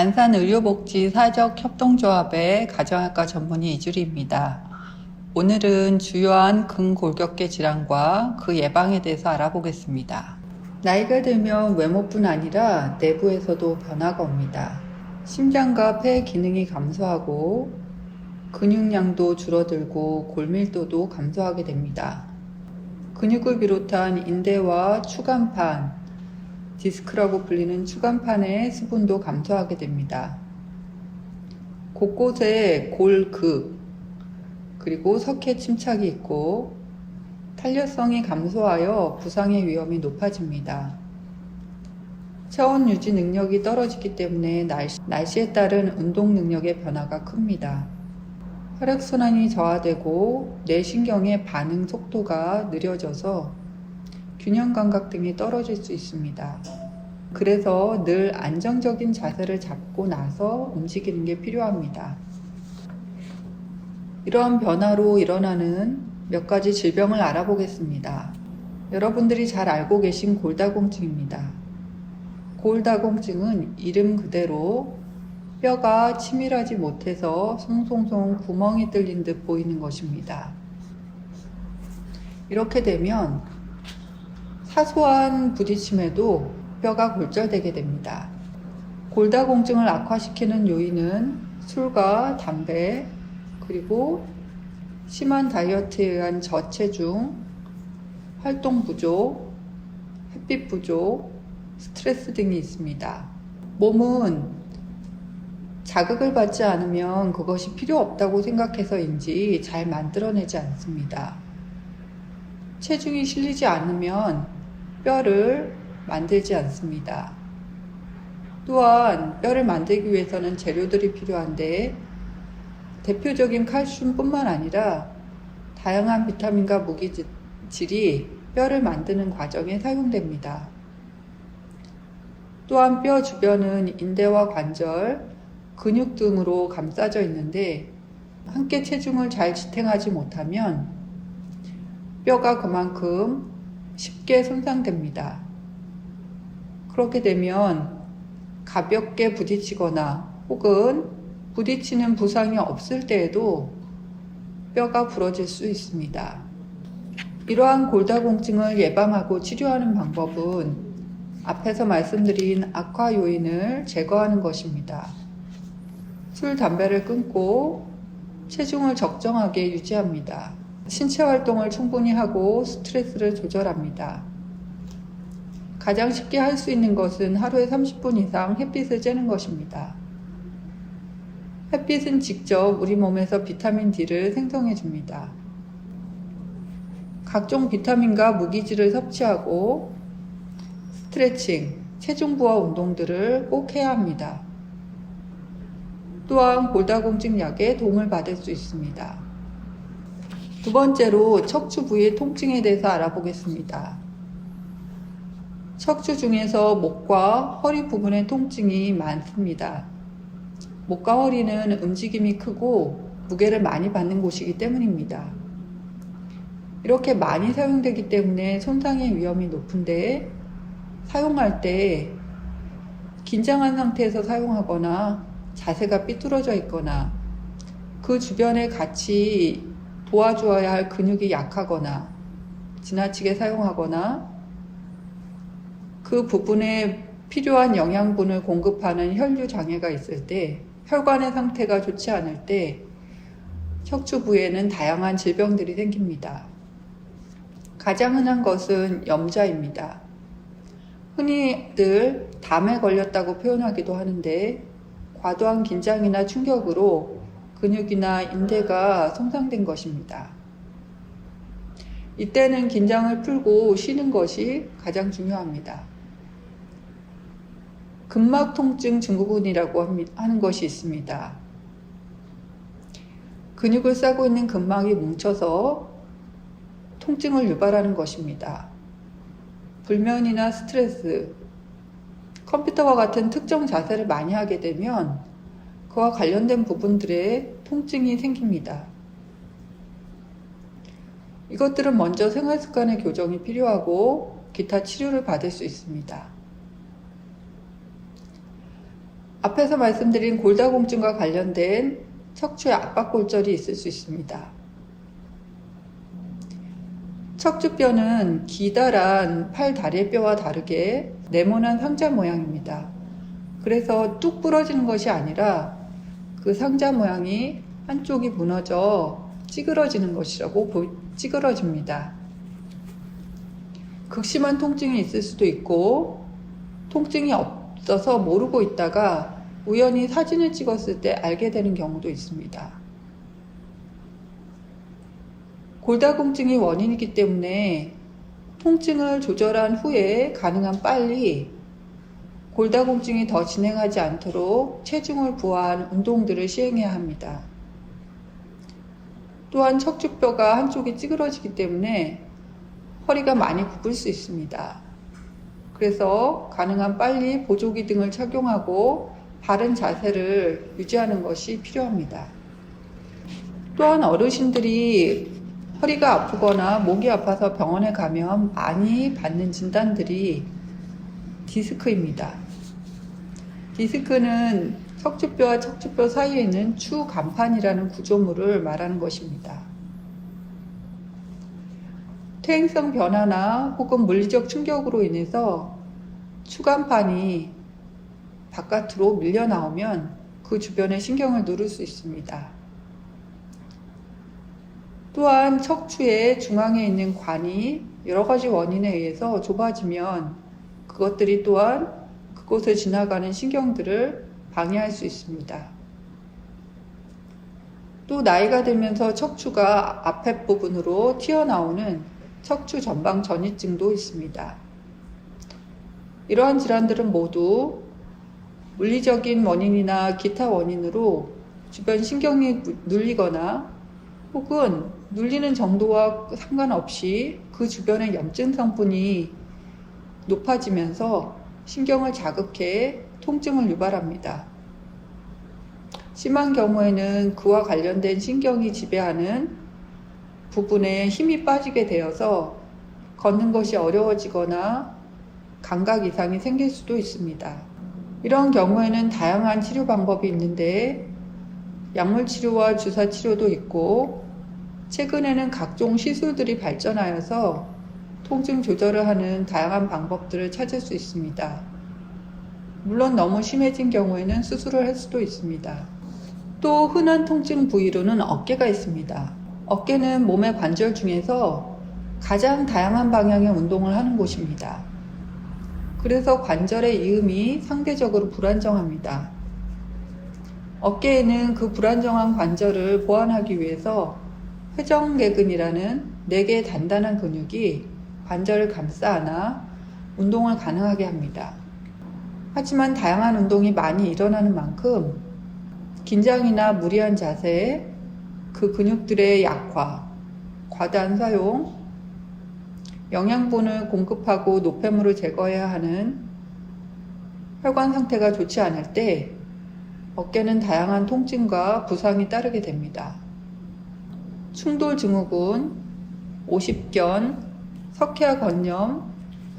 안산의료복지사적협동조합의 가정학과 전문의 이주리입니다. 오늘은 주요한 근골격계 질환과 그 예방에 대해서 알아보겠습니다. 나이가 들면 외모뿐 아니라 내부에서도 변화가 옵니다. 심장과 폐 기능이 감소하고 근육량도 줄어들고 골밀도도 감소하게 됩니다. 근육을 비롯한 인대와 추간판, 디스크라고 불리는 추간판의 수분도 감소하게 됩니다. 곳곳에 골극, 그리고 석회 침착이 있고 탄력성이 감소하여 부상의 위험이 높아집니다. 체온 유지 능력이 떨어지기 때문에 날씨에 따른 운동 능력의 변화가 큽니다. 혈액순환이 저하되고 뇌신경의 반응 속도가 느려져서 균형 감각 등이 떨어질 수 있습니다. 그래서 늘 안정적인 자세를 잡고 나서 움직이는 게 필요합니다. 이러한 변화로 일어나는 몇 가지 질병을 알아보겠습니다. 여러분들이 잘 알고 계신 골다공증입니다. 골다공증은 이름 그대로 뼈가 치밀하지 못해서 송송송 구멍이 뚫린 듯 보이는 것입니다. 이렇게 되면 사소한 부딪힘에도 뼈가 골절되게 됩니다. 골다공증을 악화시키는 요인은 술과 담배, 그리고 심한 다이어트에 의한 저체중, 활동 부족, 햇빛 부족, 스트레스 등이 있습니다. 몸은 자극을 받지 않으면 그것이 필요 없다고 생각해서인지 잘 만들어내지 않습니다. 체중이 실리지 않으면 뼈를 만들지 않습니다. 또한 뼈를 만들기 위해서는 재료들이 필요한데 대표적인 칼슘뿐만 아니라 다양한 비타민과 무기질이 뼈를 만드는 과정에 사용됩니다. 또한 뼈 주변은 인대와 관절, 근육 등으로 감싸져 있는데 함께 체중을 잘 지탱하지 못하면 뼈가 그만큼 쉽게 손상됩니다. 그렇게 되면 가볍게 부딪히거나 혹은 부딪히는 부상이 없을 때에도 뼈가 부러질 수 있습니다. 이러한 골다공증을 예방하고 치료하는 방법은 앞에서 말씀드린 악화 요인을 제거하는 것입니다. 술, 담배를 끊고 체중을 적정하게 유지합니다. 신체 활동을 충분히 하고 스트레스를 조절합니다. 가장 쉽게 할 수 있는 것은 하루에 30분 이상 햇빛을 쬐는 것입니다. 햇빛은 직접 우리 몸에서 비타민 D를 생성해 줍니다. 각종 비타민과 무기질을 섭취하고 스트레칭, 체중 부하 운동들을 꼭 해야 합니다. 또한 골다공증 약에 도움을 받을 수 있습니다. 두 번째로 척추 부위 통증에 대해서 알아보겠습니다. 척추 중에서 목과 허리 부분의 통증이 많습니다. 목과 허리는 움직임이 크고 무게를 많이 받는 곳이기 때문입니다. 이렇게 많이 사용되기 때문에 손상의 위험이 높은데 사용할 때 긴장한 상태에서 사용하거나 자세가 삐뚤어져 있거나 그 주변에 같이 도와주어야 할 근육이 약하거나 지나치게 사용하거나 그 부분에 필요한 영양분을 공급하는 혈류 장애가 있을 때, 혈관의 상태가 좋지 않을 때 척추 부위에는 다양한 질병들이 생깁니다. 가장 흔한 것은 염좌입니다. 흔히들 담에 걸렸다고 표현하기도 하는데 과도한 긴장이나 충격으로 근육이나 인대가 손상된 것입니다. 이때는 긴장을 풀고 쉬는 것이 가장 중요합니다. 근막 통증 증후군이라고 하는 것이 있습니다. 근육을 싸고 있는 근막이 뭉쳐서 통증을 유발하는 것입니다. 불면이나 스트레스, 컴퓨터와 같은 특정 자세를 많이 하게 되면 그와 관련된 부분들에 통증이 생깁니다. 이것들은 먼저 생활습관의 교정이 필요하고 기타 치료를 받을 수 있습니다. 앞에서 말씀드린 골다공증과 관련된 척추의 압박골절이 있을 수 있습니다. 척추뼈는 기다란 팔, 다리의 뼈와 다르게 네모난 상자 모양입니다. 그래서 뚝 부러지는 것이 아니라 그 상자 모양이 한쪽이 무너져 찌그러지는 것이라고 찌그러집니다. 극심한 통증이 있을 수도 있고 통증이 없어서 모르고 있다가 우연히 사진을 찍었을 때 알게 되는 경우도 있습니다. 골다공증이 원인이기 때문에 통증을 조절한 후에 가능한 빨리 골다공증이 더 진행하지 않도록 체중을 부하한 운동들을 시행해야 합니다. 또한 척추뼈가 한쪽이 찌그러지기 때문에 허리가 많이 굽을 수 있습니다. 그래서 가능한 빨리 보조기 등을 착용하고 바른 자세를 유지하는 것이 필요합니다. 또한 어르신들이 허리가 아프거나 목이 아파서 병원에 가면 많이 받는 진단들이 디스크입니다. 디스크는 척추뼈와 척추뼈 사이에 있는 추간판이라는 구조물을 말하는 것입니다. 퇴행성 변화나 혹은 물리적 충격으로 인해서 추간판이 바깥으로 밀려 나오면 그 주변에 신경을 누를 수 있습니다. 또한 척추의 중앙에 있는 관이 여러 가지 원인에 의해서 좁아지면 그것들이 또한 그곳을 지나가는 신경들을 방해할 수 있습니다. 또 나이가 들면서 척추가 앞에 부분으로 튀어나오는 척추 전방 전이증도 있습니다. 이러한 질환들은 모두 물리적인 원인이나 기타 원인으로 주변 신경이 눌리거나 혹은 눌리는 정도와 상관없이 그 주변의 염증 성분이 높아지면서 신경을 자극해 통증을 유발합니다. 심한 경우에는 그와 관련된 신경이 지배하는 부분에 힘이 빠지게 되어서 걷는 것이 어려워지거나 감각 이상이 생길 수도 있습니다. 이런 경우에는 다양한 치료 방법이 있는데 약물 치료와 주사 치료도 있고 최근에는 각종 시술들이 발전하여서 통증 조절을 하는 다양한 방법들을 찾을 수 있습니다. 물론 너무 심해진 경우에는 수술을 할 수도 있습니다. 또 흔한 통증 부위로는 어깨가 있습니다. 어깨는 몸의 관절 중에서 가장 다양한 방향의 운동을 하는 곳입니다. 그래서 관절의 이음이 상대적으로 불안정합니다. 어깨에는 그 불안정한 관절을 보완하기 위해서 회전개근이라는 4개의 단단한 근육이 관절을 감싸 안아 운동을 가능하게 합니다. 하지만 다양한 운동이 많이 일어나는 만큼 긴장이나 무리한 자세, 그 근육들의 약화, 과다한 사용, 영양분을 공급하고 노폐물을 제거해야 하는 혈관 상태가 좋지 않을 때 어깨는 다양한 통증과 부상이 따르게 됩니다. 충돌증후군, 오십견, 석회화 건염,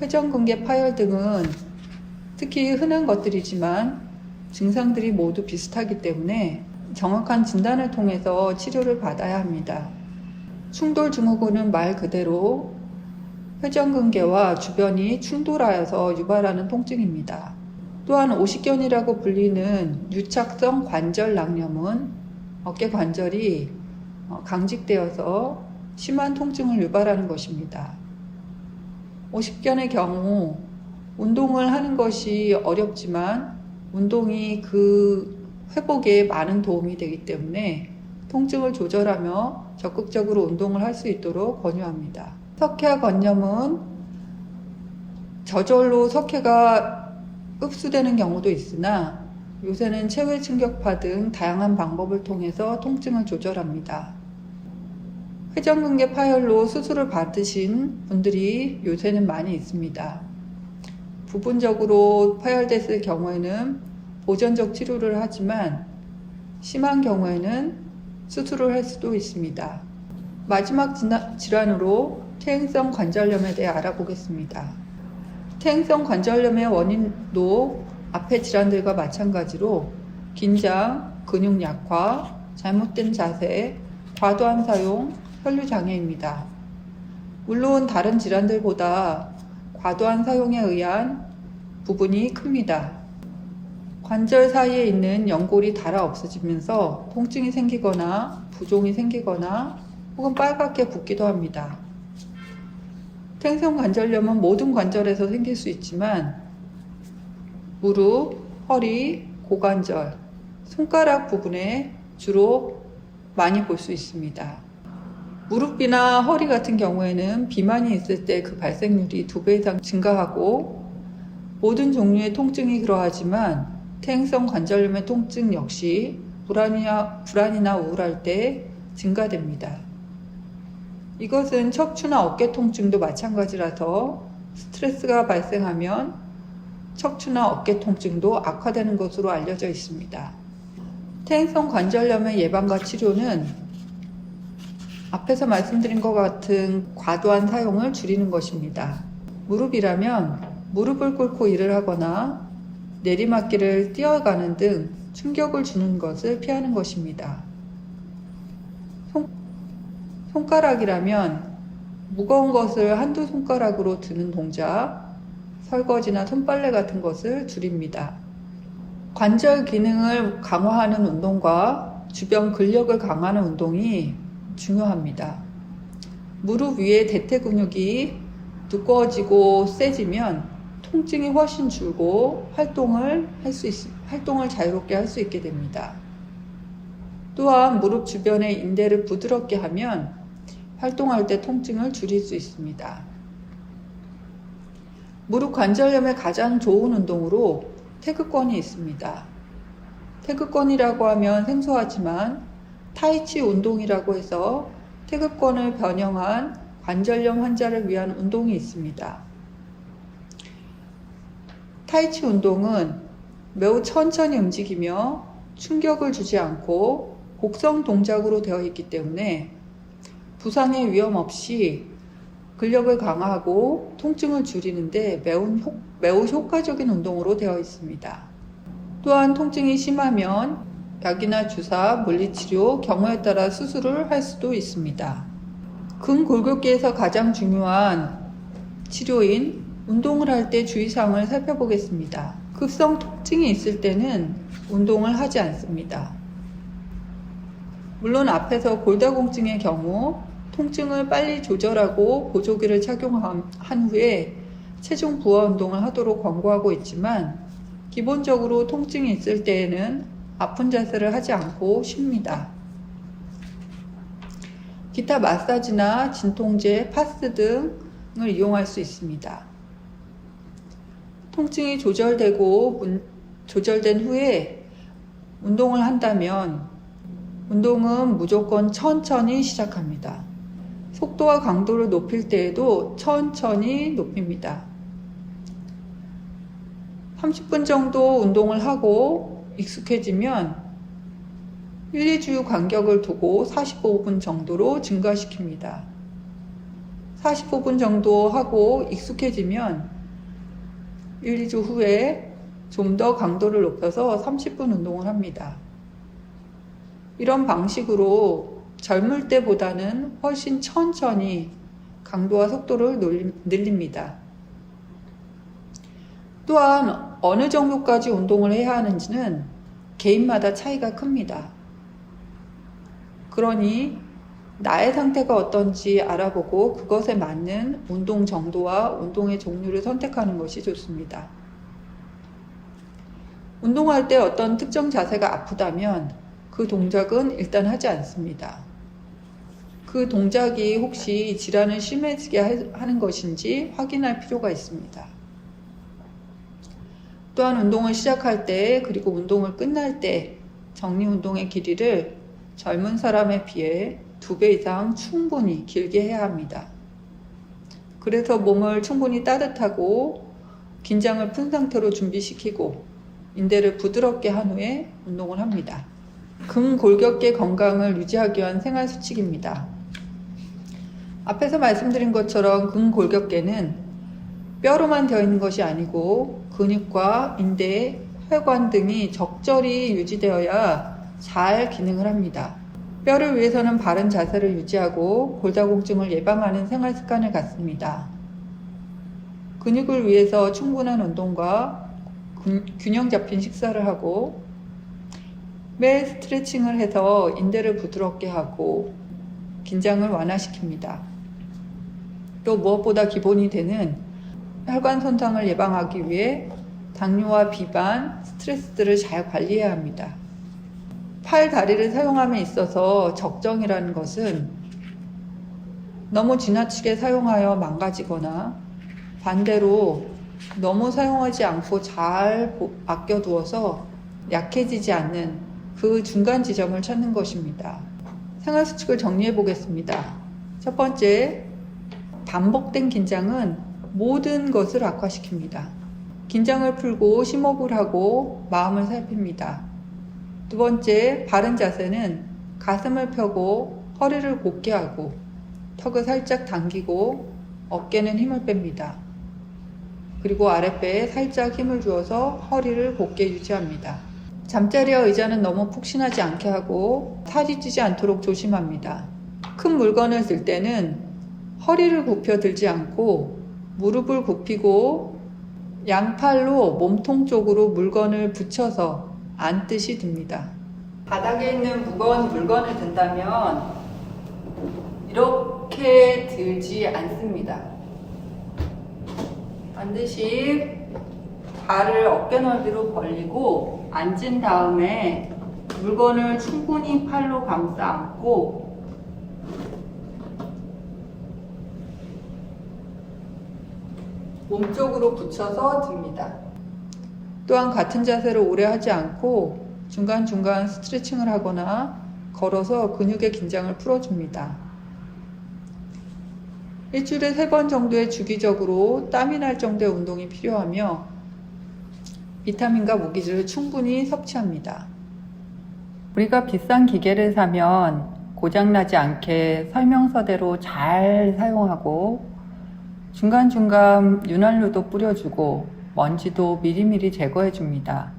회전근개 파열 등은 특히 흔한 것들이지만 증상들이 모두 비슷하기 때문에 정확한 진단을 통해서 치료를 받아야 합니다. 충돌증후군은 말 그대로 회전근개와 주변이 충돌하여서 유발하는 통증입니다. 또한 오십견이라고 불리는 유착성 관절 낭염은 어깨 관절이 강직되어서 심한 통증을 유발하는 것입니다. 오십견의 경우 운동을 하는 것이 어렵지만 운동이 그 회복에 많은 도움이 되기 때문에 통증을 조절하며 적극적으로 운동을 할 수 있도록 권유합니다. 석회화 건염은 저절로 석회가 흡수되는 경우도 있으나 요새는 체외 충격파 등 다양한 방법을 통해서 통증을 조절합니다. 회전근개 파열로 수술을 받으신 분들이 요새는 많이 있습니다. 부분적으로 파열됐을 경우에는 보전적 치료를 하지만 심한 경우에는 수술을 할 수도 있습니다. 마지막 질환으로 퇴행성 관절염에 대해 알아보겠습니다. 퇴행성 관절염의 원인도 앞의 질환들과 마찬가지로 긴장, 근육 약화, 잘못된 자세, 과도한 사용, 혈류장애입니다. 물론 다른 질환들보다 과도한 사용에 의한 부분이 큽니다. 관절 사이에 있는 연골이 닳아 없어지면서 통증이 생기거나 부종이 생기거나 혹은 빨갛게 붓기도 합니다. 퇴행성 관절염은 모든 관절에서 생길 수 있지만 무릎, 허리, 고관절, 손가락 부분에 주로 많이 볼 수 있습니다. 무릎이나 허리 같은 경우에는 비만이 있을 때 그 발생률이 2배 이상 증가하고 모든 종류의 통증이 그러하지만 퇴행성 관절염의 통증 역시 불안이나 우울할 때 증가됩니다. 이것은 척추나 어깨 통증도 마찬가지라서 스트레스가 발생하면 척추나 어깨 통증도 악화되는 것으로 알려져 있습니다. 퇴행성 관절염의 예방과 치료는 앞에서 말씀드린 것 같은 과도한 사용을 줄이는 것입니다. 무릎이라면 무릎을 꿇고 일을 하거나 내리막길을 뛰어가는 등 충격을 주는 것을 피하는 것입니다. 손가락이라면 무거운 것을 한두 손가락으로 드는 동작, 설거지나 손빨래 같은 것을 줄입니다. 관절 기능을 강화하는 운동과 주변 근력을 강화하는 운동이 중요합니다. 무릎 위에 대퇴 근육이 두꺼워지고 세지면 통증이 훨씬 줄고 활동을 자유롭게 할 수 있게 됩니다. 또한 무릎 주변의 인대를 부드럽게 하면 활동할 때 통증을 줄일 수 있습니다. 무릎 관절염에 가장 좋은 운동으로 태극권이 있습니다. 태극권이라고 하면 생소하지만 타이치 운동이라고 해서 태극권을 변형한 관절염 환자를 위한 운동이 있습니다. 타이치 운동은 매우 천천히 움직이며 충격을 주지 않고 곡성 동작으로 되어 있기 때문에 부상의 위험 없이 근력을 강화하고 통증을 줄이는데 매우 효과적인 운동으로 되어 있습니다. 또한 통증이 심하면 약이나 주사, 물리치료, 경우에 따라 수술을 할 수도 있습니다. 근골격계에서 가장 중요한 치료인 운동을 할 때 주의사항을 살펴보겠습니다. 급성 통증이 있을 때는 운동을 하지 않습니다. 물론 앞에서 골다공증의 경우 통증을 빨리 조절하고 보조기를 착용한 후에 체중 부하 운동을 하도록 권고하고 있지만 기본적으로 통증이 있을 때에는 아픈 자세를 하지 않고 쉽니다. 기타 마사지나 진통제, 파스 등을 이용할 수 있습니다. 통증이 조절된 후에 운동을 한다면 운동은 무조건 천천히 시작합니다. 속도와 강도를 높일 때에도 천천히 높입니다. 30분 정도 운동을 하고 익숙해지면 1, 2주 간격을 두고 45분 정도로 증가시킵니다. 45분 정도 하고 익숙해지면 1, 2주 후에 좀 더 강도를 높여서 30분 운동을 합니다. 이런 방식으로 젊을 때보다는 훨씬 천천히 강도와 속도를 늘립니다. 또한 어느 정도까지 운동을 해야 하는지는 개인마다 차이가 큽니다. 그러니 나의 상태가 어떤지 알아보고 그것에 맞는 운동 정도와 운동의 종류를 선택하는 것이 좋습니다. 운동할 때 어떤 특정 자세가 아프다면 그 동작은 일단 하지 않습니다. 그 동작이 혹시 질환을 심해지게 하는 것인지 확인할 필요가 있습니다. 또한 운동을 시작할 때 그리고 운동을 끝날 때 정리운동의 길이를 젊은 사람에 비해 2배 이상 충분히 길게 해야 합니다. 그래서 몸을 충분히 따뜻하고 긴장을 푼 상태로 준비시키고 인대를 부드럽게 한 후에 운동을 합니다. 근골격계 건강을 유지하기 위한 생활수칙입니다. 앞에서 말씀드린 것처럼 근골격계는 뼈로만 되어 있는 것이 아니고 그 근육과 인대, 혈관 등이 적절히 유지되어야 잘 기능을 합니다. 뼈를 위해서는 바른 자세를 유지하고 골다공증을 예방하는 생활 습관을 갖습니다. 근육을 위해서 충분한 운동과 균형 잡힌 식사를 하고 매 스트레칭을 해서 인대를 부드럽게 하고 긴장을 완화시킵니다. 또 무엇보다 기본이 되는 혈관 손상을 예방하기 위해 당뇨와 비만, 스트레스들을 잘 관리해야 합니다. 팔, 다리를 사용함에 있어서 적정이라는 것은 너무 지나치게 사용하여 망가지거나 반대로 너무 사용하지 않고 잘 아껴두어서 약해지지 않는 그 중간 지점을 찾는 것입니다. 생활수칙을 정리해 보겠습니다. 첫 번째, 반복된 긴장은 모든 것을 악화시킵니다. 긴장을 풀고 심호흡을 하고 마음을 살핍니다. 두 번째, 바른 자세는 가슴을 펴고 허리를 곧게 하고 턱을 살짝 당기고 어깨는 힘을 뺍니다. 그리고 아랫배에 살짝 힘을 주어서 허리를 곧게 유지합니다. 잠자리와 의자는 너무 푹신하지 않게 하고 살이 찌지 않도록 조심합니다. 큰 물건을 들 때는 허리를 굽혀 들지 않고 무릎을 굽히고 양팔로 몸통 쪽으로 물건을 붙여서 앉듯이 듭니다. 바닥에 있는 무거운 물건을 든다면 이렇게 들지 않습니다. 반드시 발을 어깨 넓이로 벌리고 앉은 다음에 물건을 충분히 팔로 감싸 안고 몸쪽으로 붙여서 듭니다. 또한 같은 자세를 오래 하지 않고 중간중간 스트레칭을 하거나 걸어서 근육의 긴장을 풀어줍니다. 일주일에 3번 정도의 주기적으로 땀이 날 정도의 운동이 필요하며 비타민과 무기질을 충분히 섭취합니다. 우리가 비싼 기계를 사면 고장나지 않게 설명서대로 잘 사용하고 중간중간 윤활유도 뿌려주고 먼지도 미리미리 제거해줍니다.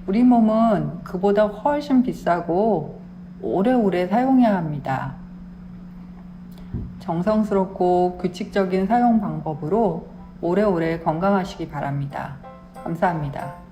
우리 몸은 그보다 훨씬 비싸고 오래오래 사용해야 합니다. 정성스럽고 규칙적인 사용 방법으로 오래오래 건강하시기 바랍니다. 감사합니다.